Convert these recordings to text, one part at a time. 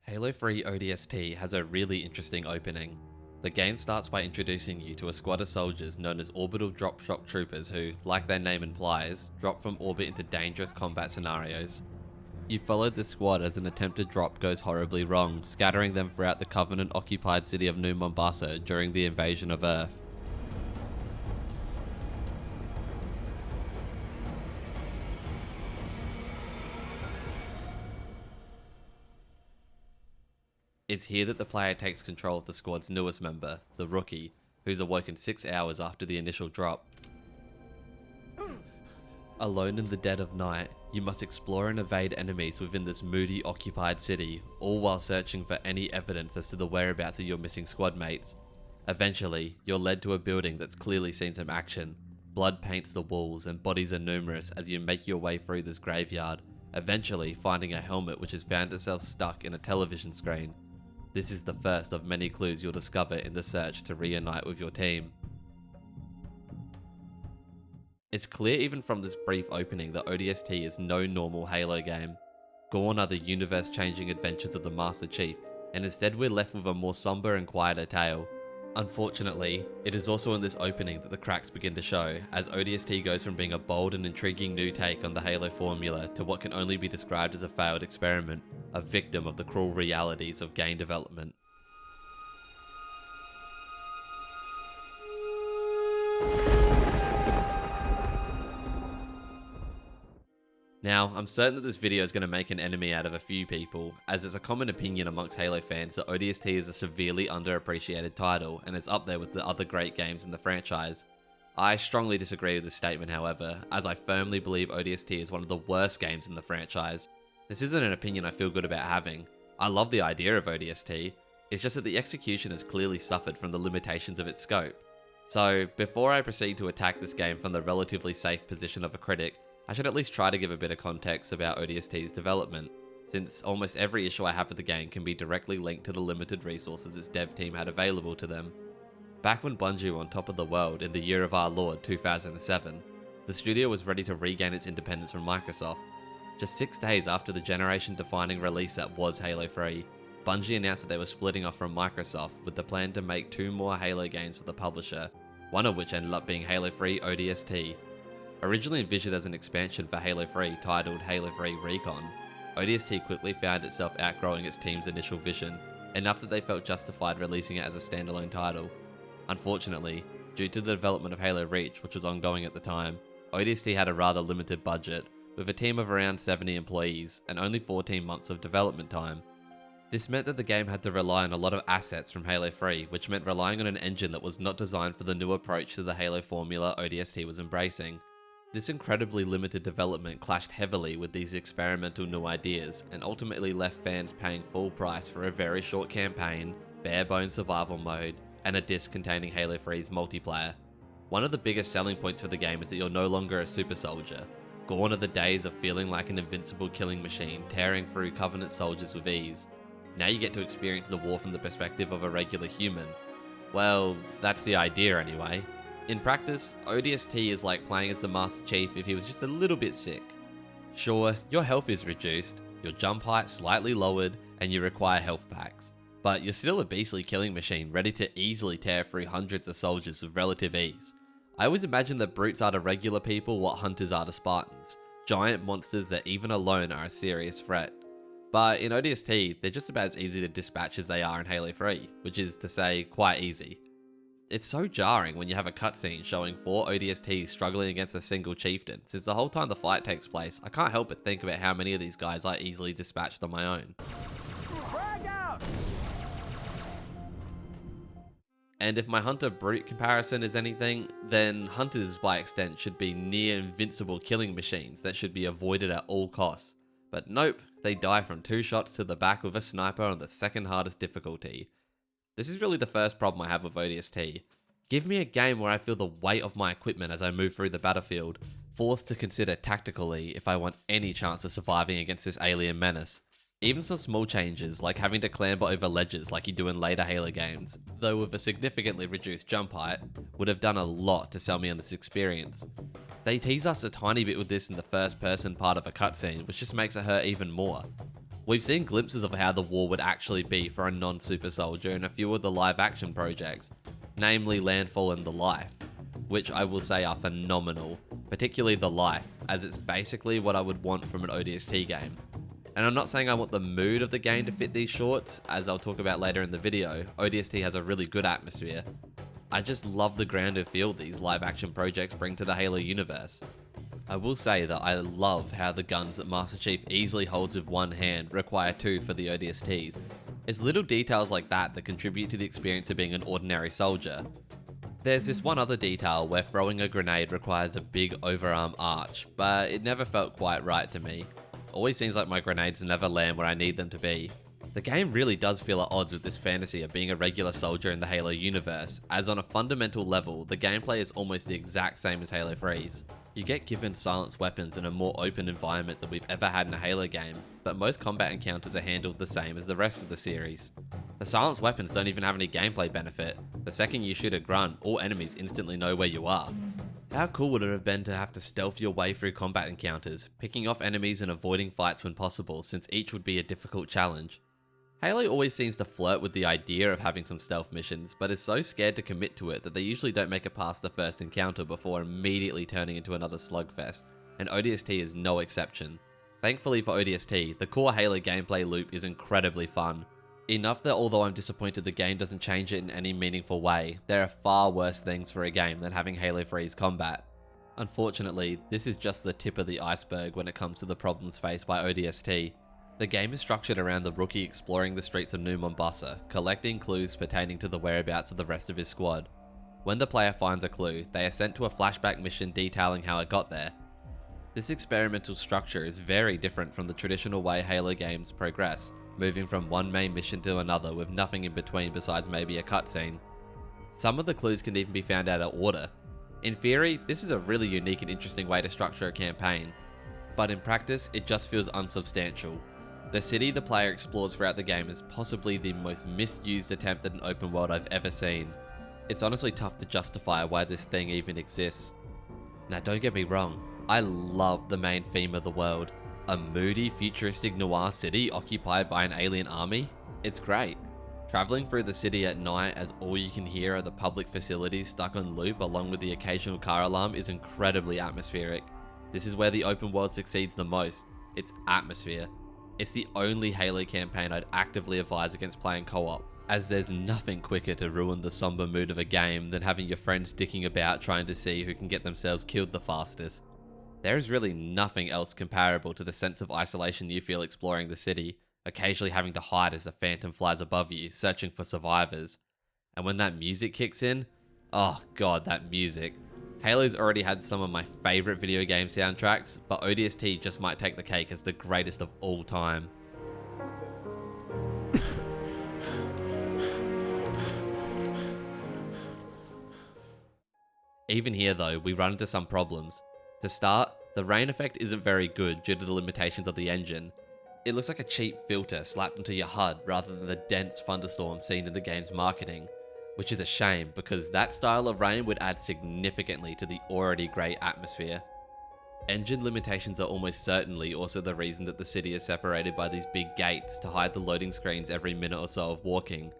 Halo 3 ODST has a really interesting opening. The game starts by introducing you to a squad of soldiers known as orbital drop shock troopers who, like their name implies, drop from orbit into dangerous combat scenarios. You follow this squad as an attempted drop goes horribly wrong, scattering them throughout the Covenant-occupied city of New Mombasa during the invasion of Earth. It's here that the player takes control of the squad's newest member, the Rookie, who's awoken 6 hours after the initial drop. Alone in the dead of night, you must explore and evade enemies within this moody occupied city, all while searching for any evidence as to the whereabouts of your missing squad mates. Eventually, you're led to a building that's clearly seen some action. Blood paints the walls and bodies are numerous as you make your way through this graveyard, eventually finding a helmet which has found itself stuck in a television screen. This is the first of many clues you'll discover in the search to reunite with your team. It's clear even from this brief opening that ODST is no normal Halo game. Gone are the universe-changing adventures of the Master Chief, and instead we're left with a more somber and quieter tale. Unfortunately, it is also in this opening that the cracks begin to show, as ODST goes from being a bold and intriguing new take on the Halo formula to what can only be described as a failed experiment, a victim of the cruel realities of game development. Now, I'm certain that this video is going to make an enemy out of a few people, as it's a common opinion amongst Halo fans that ODST is a severely underappreciated title, and it's up there with the other great games in the franchise. I strongly disagree with this statement, however, as I firmly believe ODST is one of the worst games in the franchise. This isn't an opinion I feel good about having. I love the idea of ODST, it's just that the execution has clearly suffered from the limitations of its scope. So, before I proceed to attack this game from the relatively safe position of a critic, I should at least try to give a bit of context about ODST's development, since almost every issue I have with the game can be directly linked to the limited resources its dev team had available to them. Back when Bungie were on top of the world in the year of our Lord 2007, the studio was ready to regain its independence from Microsoft. Just 6 days after the generation-defining release that was Halo 3, Bungie announced that they were splitting off from Microsoft with the plan to make 2 more Halo games for the publisher, one of which ended up being Halo 3 ODST. Originally envisioned as an expansion for Halo 3 titled Halo 3 Recon, ODST quickly found itself outgrowing its team's initial vision, enough that they felt justified releasing it as a standalone title. Unfortunately, due to the development of Halo Reach, which was ongoing at the time, ODST had a rather limited budget, with a team of around 70 employees and only 14 months of development time. This meant that the game had to rely on a lot of assets from Halo 3, which meant relying on an engine that was not designed for the new approach to the Halo formula ODST was embracing. This incredibly limited development clashed heavily with these experimental new ideas, and ultimately left fans paying full price for a very short campaign, bare-bones survival mode, and a disc containing Halo 3's multiplayer. One of the biggest selling points for the game is that you're no longer a super soldier. Gone are the days of feeling like an invincible killing machine, tearing through Covenant soldiers with ease. Now you get to experience the war from the perspective of a regular human. Well, that's the idea anyway. In practice, ODST is like playing as the Master Chief if he was just a little bit sick. Sure, your health is reduced, your jump height slightly lowered, and you require health packs. But you're still a beastly killing machine ready to easily tear through hundreds of soldiers with relative ease. I always imagine that brutes are to regular people what hunters are to Spartans, giant monsters that even alone are a serious threat. But in ODST, they're just about as easy to dispatch as they are in Halo 3, which is to say, quite easy. It's so jarring when you have a cutscene showing 4 ODSTs struggling against a single chieftain, since the whole time the fight takes place, I can't help but think about how many of these guys I easily dispatched on my own. And if my Hunter-Brute comparison is anything, then Hunters by extent should be near invincible killing machines that should be avoided at all costs. But nope, they die from 2 shots to the back with a sniper on the second hardest difficulty. This is really the first problem I have with ODST. Give me a game where I feel the weight of my equipment as I move through the battlefield, forced to consider tactically if I want any chance of surviving against this alien menace. Even some small changes, like having to clamber over ledges like you do in later Halo games, though with a significantly reduced jump height, would have done a lot to sell me on this experience. They tease us a tiny bit with this in the first person part of a cutscene, which just makes it hurt even more. We've seen glimpses of how the war would actually be for a non-super soldier in a few of the live action projects, namely Landfall and The Life, which I will say are phenomenal, particularly The Life, as it's basically what I would want from an ODST game. And I'm not saying I want the mood of the game to fit these shorts, as I'll talk about later in the video. ODST has a really good atmosphere. I just love the grounded feel these live action projects bring to the Halo universe. I will say that I love how the guns that Master Chief easily holds with one hand require two for the ODSTs. It's little details like that that contribute to the experience of being an ordinary soldier. There's this one other detail where throwing a grenade requires a big overarm arch, but it never felt quite right to me. Always seems like my grenades never land where I need them to be. The game really does feel at odds with this fantasy of being a regular soldier in the Halo universe, as on a fundamental level, the gameplay is almost the exact same as Halo 3's. You get given silenced weapons in a more open environment than we've ever had in a Halo game, but most combat encounters are handled the same as the rest of the series. The silenced weapons don't even have any gameplay benefit. The second you shoot a grunt, all enemies instantly know where you are. How cool would it have been to have to stealth your way through combat encounters, picking off enemies and avoiding fights when possible, since each would be a difficult challenge. Halo always seems to flirt with the idea of having some stealth missions, but is so scared to commit to it that they usually don't make it past the first encounter before immediately turning into another slugfest, and ODST is no exception. Thankfully for ODST, the core Halo gameplay loop is incredibly fun. Enough that although I'm disappointed the game doesn't change it in any meaningful way, there are far worse things for a game than having Halo 3's combat. Unfortunately, this is just the tip of the iceberg when it comes to the problems faced by ODST. The game is structured around the rookie exploring the streets of New Mombasa, collecting clues pertaining to the whereabouts of the rest of his squad. When the player finds a clue, they are sent to a flashback mission detailing how it got there. This experimental structure is very different from the traditional way Halo games progress, moving from one main mission to another with nothing in between besides maybe a cutscene. Some of the clues can even be found out of order. In theory, this is a really unique and interesting way to structure a campaign, but in practice, it just feels unsubstantial. The city the player explores throughout the game is possibly the most misused attempt at an open world I've ever seen. It's honestly tough to justify why this thing even exists. Now don't get me wrong, I love the main theme of the world. A moody, futuristic noir city occupied by an alien army? It's great. Traveling through the city at night as all you can hear are the public facilities stuck on loop along with the occasional car alarm is incredibly atmospheric. This is where the open world succeeds the most. It's atmosphere. It's the only Halo campaign I'd actively advise against playing co-op, as there's nothing quicker to ruin the somber mood of a game than having your friends dicking about trying to see who can get themselves killed the fastest. There is really nothing else comparable to the sense of isolation you feel exploring the city, occasionally having to hide as a phantom flies above you, searching for survivors. And when that music kicks in, oh god, that music. Halo's already had some of my favourite video game soundtracks, but ODST just might take the cake as the greatest of all time. Even here though, we run into some problems. To start, the rain effect isn't very good due to the limitations of the engine. It looks like a cheap filter slapped onto your HUD rather than the dense thunderstorm seen in the game's marketing, which is a shame because that style of rain would add significantly to the already great atmosphere. Engine limitations are almost certainly also the reason that the city is separated by these big gates to hide the loading screens every minute or so of walking.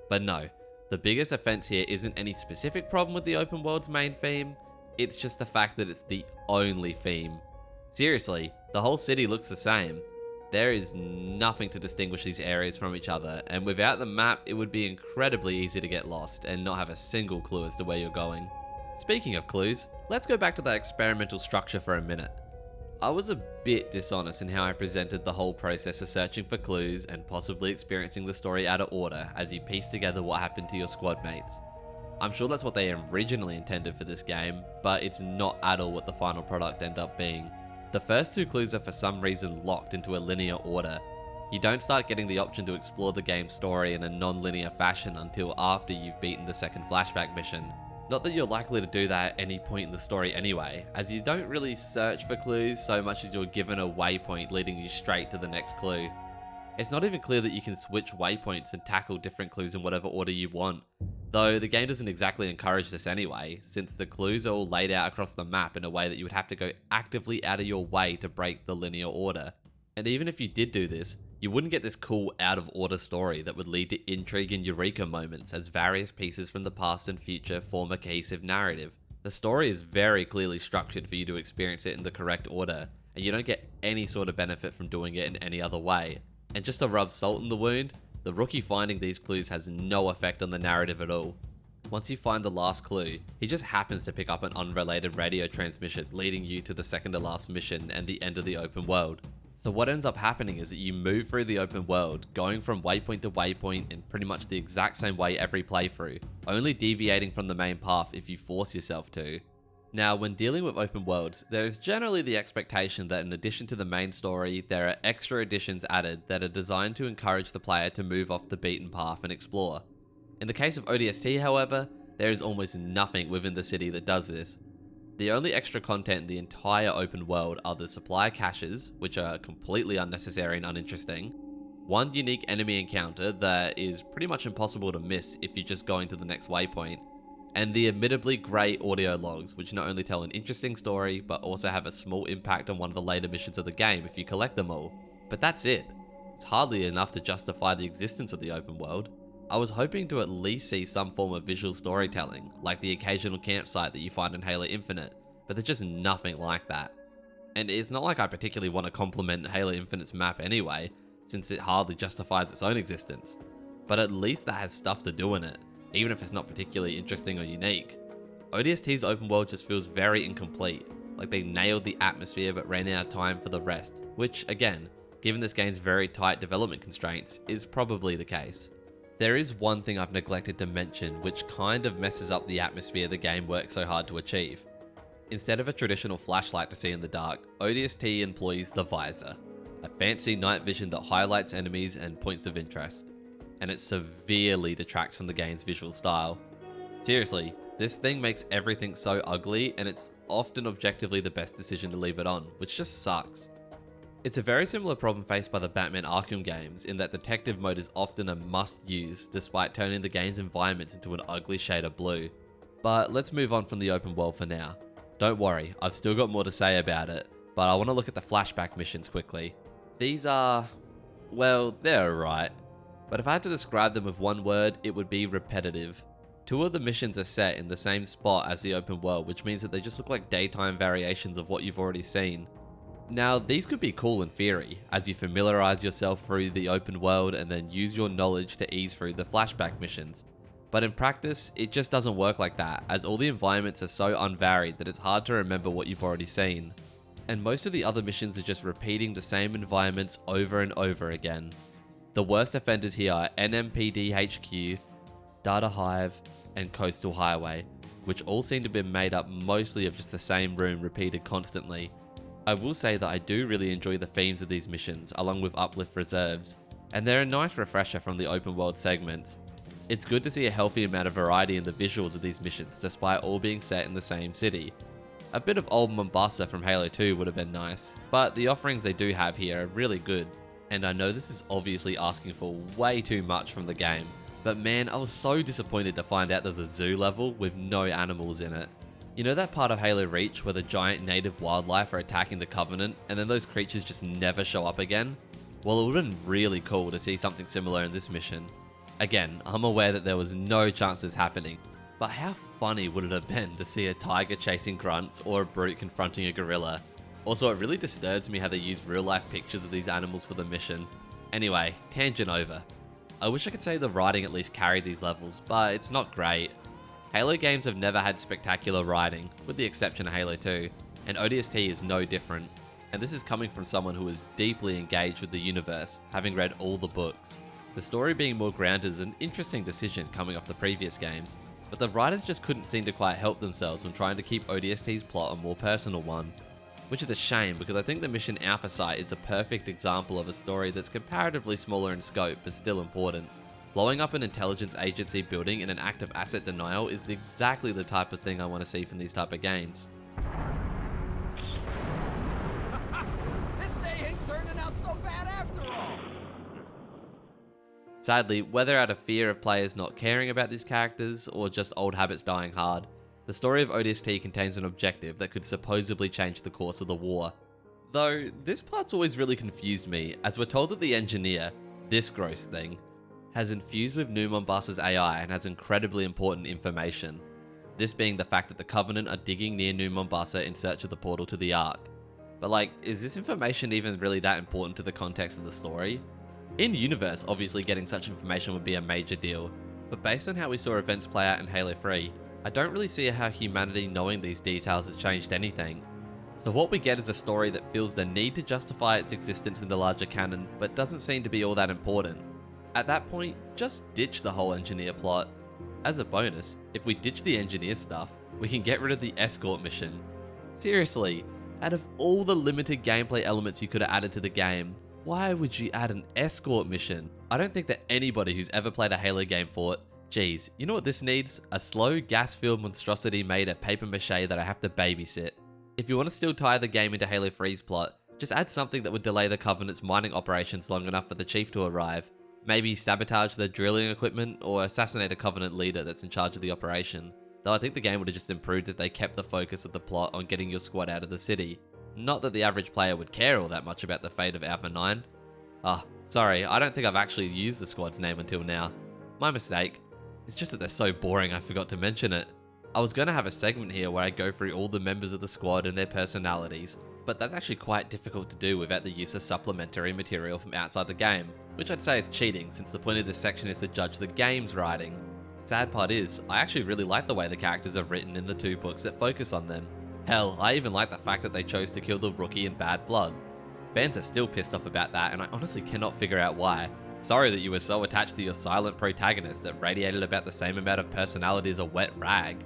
But no, the biggest offense here isn't any specific problem with the open world's main theme, it's just the fact that it's the only theme. Seriously, the whole city looks the same. There is nothing to distinguish these areas from each other, and without the map, it would be incredibly easy to get lost and not have a single clue as to where you're going. Speaking of clues, let's go back to that experimental structure for a minute. I was a bit dishonest in how I presented the whole process of searching for clues and possibly experiencing the story out of order as you piece together what happened to your squad mates. I'm sure that's what they originally intended for this game, but it's not at all what the final product ended up being. The first two clues are for some reason locked into a linear order. You don't start getting the option to explore the game's story in a non-linear fashion until after you've beaten the second flashback mission. Not that you're likely to do that at any point in the story anyway, as you don't really search for clues so much as you're given a waypoint leading you straight to the next clue. It's not even clear that you can switch waypoints and tackle different clues in whatever order you want, though the game doesn't exactly encourage this anyway, since the clues are all laid out across the map in a way that you would have to go actively out of your way to break the linear order. And even if you did do this, You wouldn't get this cool out-of-order story that would lead to intrigue and eureka moments as various pieces from the past and future form a cohesive narrative. The story is very clearly structured for you to experience it in the correct order, and you don't get any sort of benefit from doing it in any other way. And just to rub salt in the wound, the rookie finding these clues has no effect on the narrative at all. Once you find the last clue, he just happens to pick up an unrelated radio transmission leading you to the second to last mission and the end of the open world. So what ends up happening is that you move through the open world, going from waypoint to waypoint in pretty much the exact same way every playthrough, only deviating from the main path if you force yourself to. Now, when dealing with open worlds, there is generally the expectation that in addition to the main story, there are extra additions added that are designed to encourage the player to move off the beaten path and explore. In the case of ODST, however, there is almost nothing within the city that does this. The only extra content in the entire open world are the supply caches, which are completely unnecessary and uninteresting, one unique enemy encounter that is pretty much impossible to miss if you're just going to the next waypoint, and the admittedly great audio logs, which not only tell an interesting story, but also have a small impact on one of the later missions of the game if you collect them all. But that's it. It's hardly enough to justify the existence of the open world. I was hoping to at least see some form of visual storytelling, like the occasional campsite that you find in Halo Infinite, but there's just nothing like that. And it's not like I particularly want to compliment Halo Infinite's map anyway, since it hardly justifies its own existence. But at least that has stuff to do in it, even if it's not particularly interesting or unique. ODST's open world just feels very incomplete, like they nailed the atmosphere but ran out of time for the rest, which again, given this game's very tight development constraints, is probably the case. There is one thing I've neglected to mention which kind of messes up the atmosphere the game works so hard to achieve. Instead of a traditional flashlight to see in the dark, ODST employs the visor, a fancy night vision that highlights enemies and points of interest, and it severely detracts from the game's visual style. Seriously, this thing makes everything so ugly, and it's often objectively the best decision to leave it on, which just sucks. It's a very similar problem faced by the Batman Arkham games in that detective mode is often a must-use despite turning the game's environments into an ugly shade of blue. But let's move on from the open world for now. Don't worry, I've still got more to say about it, but I want to look at the flashback missions quickly. These are, well, they're alright, but if I had to describe them with one word, it would be repetitive. Two of the missions are set in the same spot as the open world, which means that they just look like daytime variations of what you've already seen. Now, these could be cool in theory, as you familiarize yourself through the open world and then use your knowledge to ease through the flashback missions. But in practice, it just doesn't work like that, as all the environments are so unvaried that it's hard to remember what you've already seen. And most of the other missions are just repeating the same environments over and over again. The worst offenders here are NMPD HQ, Data Hive, and Coastal Highway, which all seem to be made up mostly of just the same room repeated constantly. I will say that I do really enjoy the themes of these missions, along with Uplift Reserves, and they're a nice refresher from the open world segments. It's good to see a healthy amount of variety in the visuals of these missions, despite all being set in the same city. A bit of old Mombasa from Halo 2 would have been nice, but the offerings they do have here are really good. And I know this is obviously asking for way too much from the game, but man, I was so disappointed to find out there's a zoo level with no animals in it. You know that part of Halo Reach where the giant native wildlife are attacking the Covenant and then those creatures just never show up again? Well, it would have been really cool to see something similar in this mission. Again, I'm aware that there was no chance of this happening, but how funny would it have been to see a tiger chasing grunts or a brute confronting a gorilla? Also, it really disturbs me how they use real life pictures of these animals for the mission. Anyway, tangent over. I wish I could say the writing at least carried these levels, but it's not great. Halo games have never had spectacular writing, with the exception of Halo 2, and ODST is no different. And this is coming from someone who is deeply engaged with the universe, having read all the books. The story being more grounded is an interesting decision coming off the previous games, but the writers just couldn't seem to quite help themselves when trying to keep ODST's plot a more personal one. Which is a shame, because I think the mission Alpha Site is a perfect example of a story that's comparatively smaller in scope but still important. Blowing up an intelligence agency building in an act of asset denial is exactly the type of thing I want to see from these type of games. This day ain't turning out so bad after all! Sadly, whether out of fear of players not caring about these characters or just old habits dying hard, the story of ODST contains an objective that could supposedly change the course of the war. Though, this part's always really confused me, as we're told that the engineer, this gross thing, has infused with New Mombassa's AI and has incredibly important information. This being the fact that the Covenant are digging near New Mombasa in search of the portal to the Ark. But like, is this information even really that important to the context of the story? In universe, obviously getting such information would be a major deal, but based on how we saw events play out in Halo 3, I don't really see how humanity knowing these details has changed anything. So what we get is a story that feels the need to justify its existence in the larger canon, but doesn't seem to be all that important. At that point, just ditch the whole engineer plot. As a bonus, if we ditch the engineer stuff, we can get rid of the escort mission. Seriously, out of all the limited gameplay elements you could have added to the game, why would you add an escort mission? I don't think that anybody who's ever played a Halo game thought, geez, you know what this needs? A slow gas-filled monstrosity made of paper mache that I have to babysit. If you want to still tie the game into Halo 3's plot, just add something that would delay the Covenant's mining operations long enough for the Chief to arrive. Maybe sabotage the drilling equipment or assassinate a Covenant leader that's in charge of the operation. Though I think the game would have just improved if they kept the focus of the plot on getting your squad out of the city. Not that the average player would care all that much about the fate of Alpha 9. Sorry, I don't think I've actually used the squad's name until now. My mistake. It's just that they're so boring I forgot to mention it. I was going to have a segment here where I go through all the members of the squad and their personalities, but that's actually quite difficult to do without the use of supplementary material from outside the game, which I'd say is cheating since the point of this section is to judge the game's writing. Sad part is, I actually really like the way the characters are written in the 2 books that focus on them. Hell, I even like the fact that they chose to kill the rookie in bad blood. Fans are still pissed off about that, and I honestly cannot figure out why. Sorry that you were so attached to your silent protagonist that radiated about the same amount of personality as a wet rag.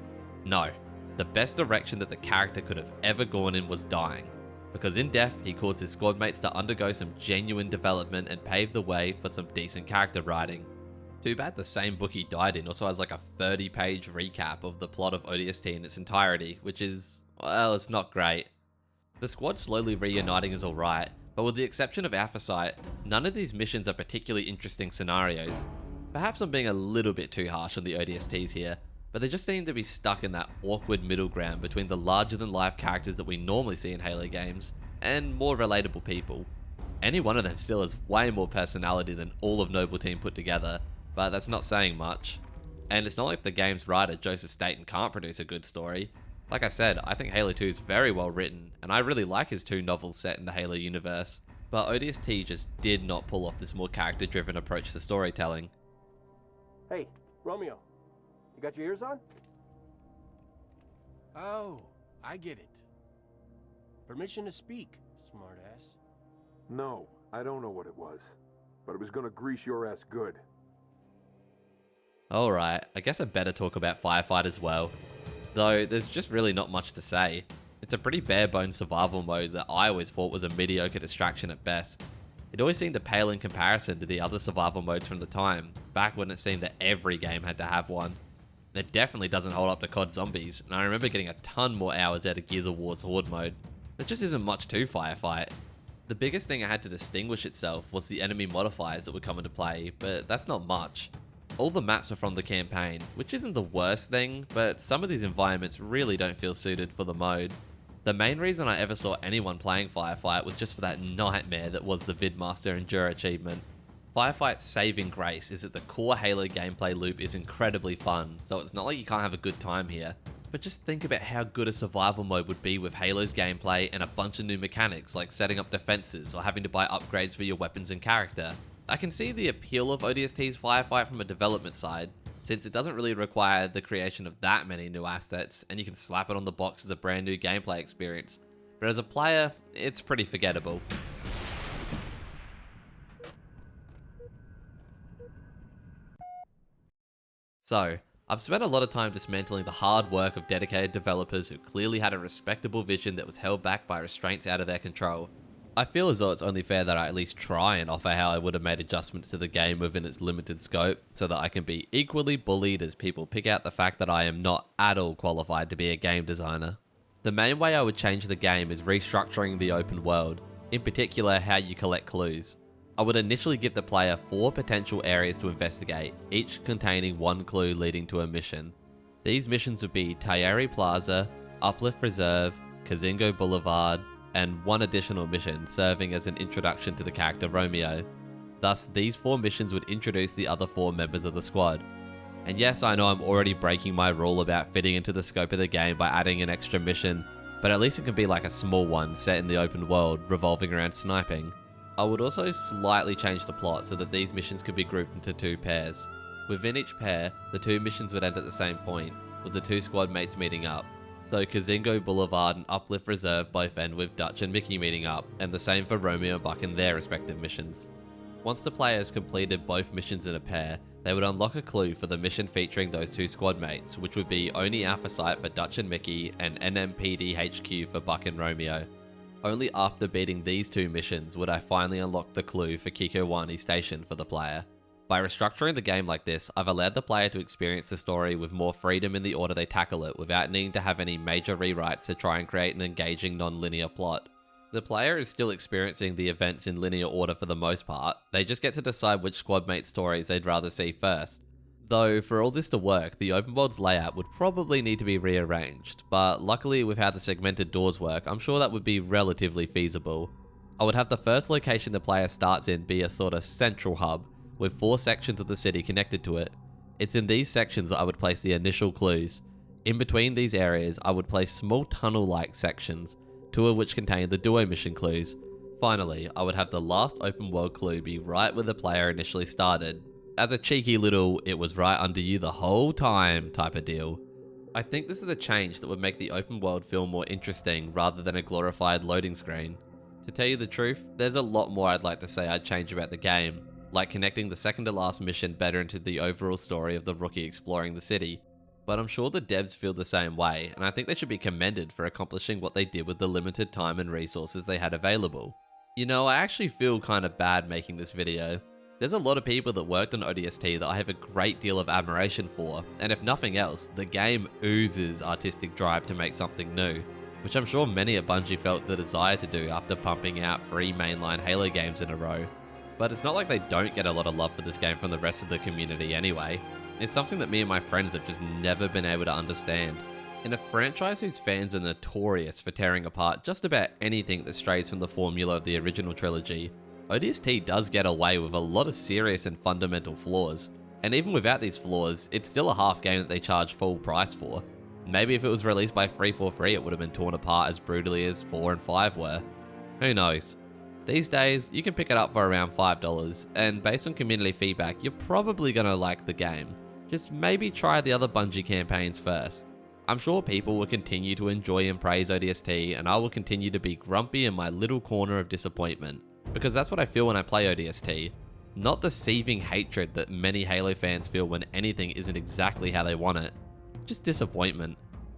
No, the best direction that the character could have ever gone in was dying, because in death he caused his squad mates to undergo some genuine development and paved the way for some decent character writing. Too bad the same book he died in also has like a 30-page recap of the plot of ODST in its entirety, which is, well, it's not great. The squad slowly reuniting is alright, but with the exception of Alpha Site, none of these missions are particularly interesting scenarios. Perhaps I'm being a little bit too harsh on the ODSTs here, but they just seem to be stuck in that awkward middle ground between the larger-than-life characters that we normally see in Halo games, and more relatable people. Any one of them still has way more personality than all of Noble Team put together, but that's not saying much. And it's not like the game's writer, Joseph Staten, can't produce a good story. Like I said, I think Halo 2 is very well written, and I really like his 2 novels set in the Halo universe, but ODST just did not pull off this more character-driven approach to storytelling. Hey, Romeo. You got your ears on? Oh, I get it. Permission to speak, smartass. No, I don't know what it was, but it was gonna grease your ass good. Alright, I guess I better talk about Firefight as well. Though, there's just really not much to say. It's a pretty bare-bones survival mode that I always thought was a mediocre distraction at best. It always seemed to pale in comparison to the other survival modes from the time, back when it seemed that every game had to have one. It definitely doesn't hold up to COD Zombies, and I remember getting a ton more hours out of Gears of War's Horde mode. There just isn't much to Firefight. The biggest thing it had to distinguish itself was the enemy modifiers that would come into play, but that's not much. All the maps are from the campaign, which isn't the worst thing, but some of these environments really don't feel suited for the mode. The main reason I ever saw anyone playing Firefight was just for that nightmare that was the Vidmaster Endure achievement. Firefight's saving grace is that the core Halo gameplay loop is incredibly fun, so it's not like you can't have a good time here. But just think about how good a survival mode would be with Halo's gameplay and a bunch of new mechanics like setting up defenses or having to buy upgrades for your weapons and character. I can see the appeal of ODST's Firefight from a development side, since it doesn't really require the creation of that many new assets, and you can slap it on the box as a brand new gameplay experience. But as a player, it's pretty forgettable. So, I've spent a lot of time dismantling the hard work of dedicated developers who clearly had a respectable vision that was held back by restraints out of their control. I feel as though it's only fair that I at least try and offer how I would have made adjustments to the game within its limited scope, so that I can be equally bullied as people pick out the fact that I am not at all qualified to be a game designer. The main way I would change the game is restructuring the open world, in particular how you collect clues. I would initially give the player 4 potential areas to investigate, each containing 1 clue leading to a mission. These missions would be Tayari Plaza, Uplift Reserve, Kazingo Boulevard, and one additional mission serving as an introduction to the character Romeo. Thus, these 4 missions would introduce the other 4 members of the squad. And yes, I know I'm already breaking my rule about fitting into the scope of the game by adding an extra mission, but at least it can be like a small one set in the open world revolving around sniping. I would also slightly change the plot so that these missions could be grouped into 2 pairs. Within each pair, the 2 missions would end at the same point, with the 2 squad mates meeting up. So Kazingo Boulevard and Uplift Reserve both end with Dutch and Mickey meeting up, and the same for Romeo and Buck in their respective missions. Once the players completed both missions in a pair, they would unlock a clue for the mission featuring those 2 squad mates, which would be Oni Alpha Site for Dutch and Mickey and NMPD HQ for Buck and Romeo. Only after beating these 2 missions would I finally unlock the clue for Kikowani Station for the player. By restructuring the game like this, I've allowed the player to experience the story with more freedom in the order they tackle it without needing to have any major rewrites to try and create an engaging non-linear plot. The player is still experiencing the events in linear order for the most part, they just get to decide which squad mate stories they'd rather see first. Though, for all this to work, the open world's layout would probably need to be rearranged, but luckily with how the segmented doors work, I'm sure that would be relatively feasible. I would have the first location the player starts in be a sort of central hub, with 4 sections of the city connected to it. It's in these sections that I would place the initial clues. In between these areas, I would place small tunnel-like sections, 2 of which contain the duo mission clues. Finally, I would have the last open world clue be right where the player initially started, as a cheeky little "it was right under you the whole time" type of deal. I think this is a change that would make the open world feel more interesting rather than a glorified loading screen. To tell you the truth, there's a lot more I'd like to say I'd change about the game, like connecting the second to last mission better into the overall story of the rookie exploring the city. But I'm sure the devs feel the same way, and I think they should be commended for accomplishing what they did with the limited time and resources they had available. You know, I actually feel kinda bad making this video. There's a lot of people that worked on ODST that I have a great deal of admiration for, and if nothing else, the game oozes artistic drive to make something new, which I'm sure many at Bungie felt the desire to do after pumping out 3 mainline Halo games in a row. But it's not like they don't get a lot of love for this game from the rest of the community anyway. It's something that me and my friends have just never been able to understand. In a franchise whose fans are notorious for tearing apart just about anything that strays from the formula of the original trilogy, ODST does get away with a lot of serious and fundamental flaws. And even without these flaws, it's still a half game that they charge full price for. Maybe if it was released by 343 it would have been torn apart as brutally as 4 and 5 were. Who knows? These days, you can pick it up for around $5, and based on community feedback, you're probably gonna like the game. Just maybe try the other Bungie campaigns first. I'm sure people will continue to enjoy and praise ODST, and I will continue to be grumpy in my little corner of disappointment, because that's what I feel when I play ODST. Not the seething hatred that many Halo fans feel when anything isn't exactly how they want it. Just disappointment.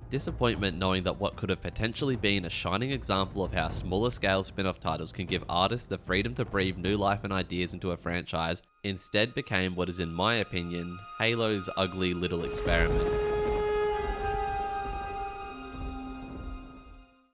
Disappointment knowing that what could have potentially been a shining example of how smaller scale spin-off titles can give artists the freedom to breathe new life and ideas into a franchise instead became what is, in my opinion, Halo's ugly little experiment.